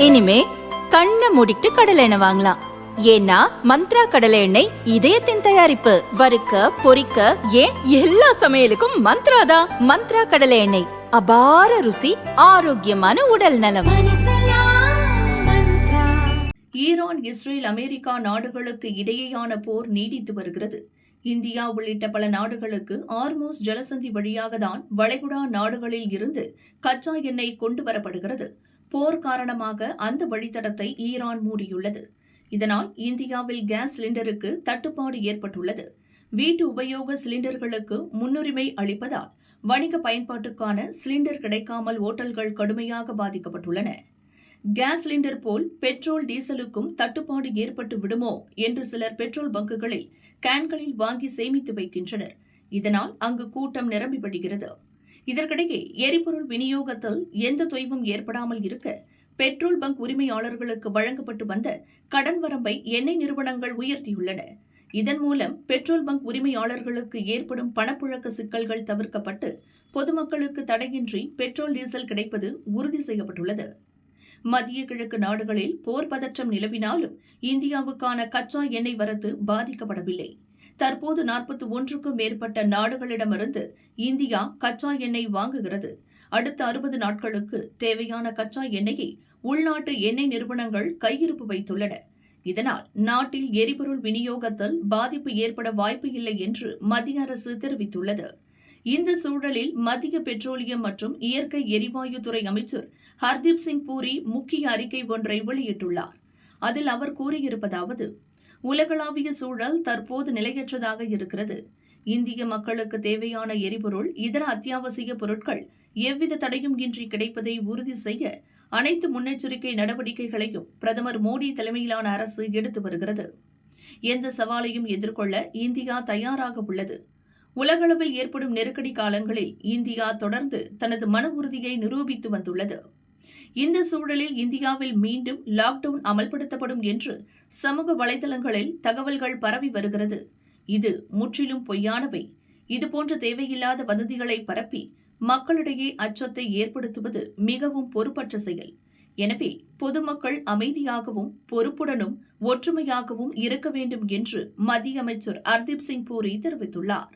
இனிமே கண்ணை மூடிட்டு கடலை எண்ணெய் வாங்கலாம். ஏன்னா மந்த்ரா கடலை எண்ணெய் இதயத்தின் தயாரிப்பு. வறுக்க பொரிக்க ஏன் எல்லா சமையலுக்கும் மந்த்ரா தான். மந்த்ரா கடலை எண்ணெய், அபார ருசி, ஆரோக்கியமான உடல் நலம். ஈரான், இஸ்ரேல், அமெரிக்கா நாடுகளுக்கு இடையேயான போர் நீடித்து வருகிறது. இந்தியா உள்ளிட்ட பல நாடுகளுக்கு ஆர்மூஸ் ஜலசந்தி வழியாக தான் வளைகுடா நாடுகளில் இருந்து கச்சா எண்ணெய் கொண்டு வரப்படுகிறது. போர் காரணமாக அந்த வழித்தடத்தை ஈரான் மூடியுள்ளது. இதனால் இந்தியாவில் கேஸ் சிலிண்டருக்கு தட்டுப்பாடு ஏற்பட்டுள்ளது. வீட்டு உபயோக சிலிண்டர்களுக்கு முன்னுரிமை அளிப்பதால் வணிக பயன்பாட்டுக்கான சிலிண்டர் கிடைக்காமல் ஓட்டல்கள் கடுமையாக பாதிக்கப்பட்டுள்ளன. கேஸ் சிலிண்டர் போல் பெட்ரோல், டீசலுக்கும் தட்டுப்பாடு ஏற்பட்டு விடுமோ என்று சிலர் பெட்ரோல் பங்குகளில் கேன்களில் வாங்கி சேமித்து வைக்கின்றனர். இதனால் அங்கு கூட்டம் நிரம்பி வழிகிறது. இதற்கிடையே எரிபொருள் விநியோகத்தில் எந்த தொய்வும் ஏற்படாமல் இருக்க பெட்ரோல் பங்க் உரிமையாளர்களுக்கு வழங்கப்பட்டு வந்த கடன் வரம்பை எண்ணெய் நிறுவனங்கள் உயர்த்தியுள்ளன. இதன் மூலம் பெட்ரோல் பங்க் உரிமையாளர்களுக்கு ஏற்படும் பணப்புழக்க சிக்கல்கள் தவிர்க்கப்பட்டு பொதுமக்களுக்கு தடையின்றி பெட்ரோல், டீசல் கிடைப்பது உறுதி செய்யப்பட்டுள்ளது. மத்திய கிழக்கு நாடுகளில் போர் பதற்றம் நிலவினாலும் இந்தியாவுக்கான கச்சா எண்ணெய் வரத்து பாதிக்கப்படவில்லை. தற்போது 41க்கும் மேற்பட்ட நாடுகளிடமிருந்து இந்தியா கச்சா எண்ணெய் வாங்குகிறது. அடுத்த 60 நாட்களுக்கு தேவையான கச்சா எண்ணெயை உள்நாட்டு எண்ணெய் நிறுவனங்கள் கையிருப்பு வைத்துள்ளன. இதனால் நாட்டில் எரிபொருள் விநியோகத்தில் பாதிப்பு ஏற்பட வாய்ப்பு இல்லை என்று மத்திய அரசு தெரிவித்துள்ளது. இந்த சூழலில் மத்திய பெட்ரோலியம் மற்றும் இயற்கை எரிவாயு துறை அமைச்சர் ஹர்தீப் சிங் பூரி முக்கிய அறிக்கை ஒன்றை வெளியிட்டுள்ளார். அதில் அவர் கூறியிருப்பதாவது: உலகளாவிய சூழல் தற்போது நிலையற்றதாக இருக்கிறது. இந்திய மக்களுக்கு தேவையான எரிபொருள், இதர அத்தியாவசிய பொருட்கள் எவ்வித தடையும் இன்றி கிடைப்பதை உறுதி செய்ய அனைத்து முன்னெச்சரிக்கை நடவடிக்கைகளையும் பிரதமர் மோடி தலைமையிலான அரசு எடுத்து வருகிறது. எந்த சவாலையும் எதிர்கொள்ள இந்தியா தயாராக உள்ளது. உலகளவில் ஏற்படும் நெருக்கடி காலங்களில் இந்தியா தொடர்ந்து தனது மன உறுதியை நிரூபித்து வந்துள்ளது. இந்த சூழலில் இந்தியாவில் மீண்டும் லாக்டவுன் அமல்படுத்தப்படும் என்று சமூக வலைதளங்களில் தகவல்கள் பரவி வருகிறது. இது முற்றிலும் பொய்யானவை. இதுபோன்ற தேவையில்லாத வதந்திகளை பரப்பி மக்களிடையே அச்சத்தை ஏற்படுத்துவது மிகவும் பொறுப்பற்ற செயல். எனவே பொதுமக்கள் அமைதியாகவும் பொறுப்புடனும் ஒற்றுமையாகவும் இருக்க வேண்டும் என்று மத்திய அமைச்சர் ஹர்தீப் சிங் பூரி தெரிவித்துள்ளார்.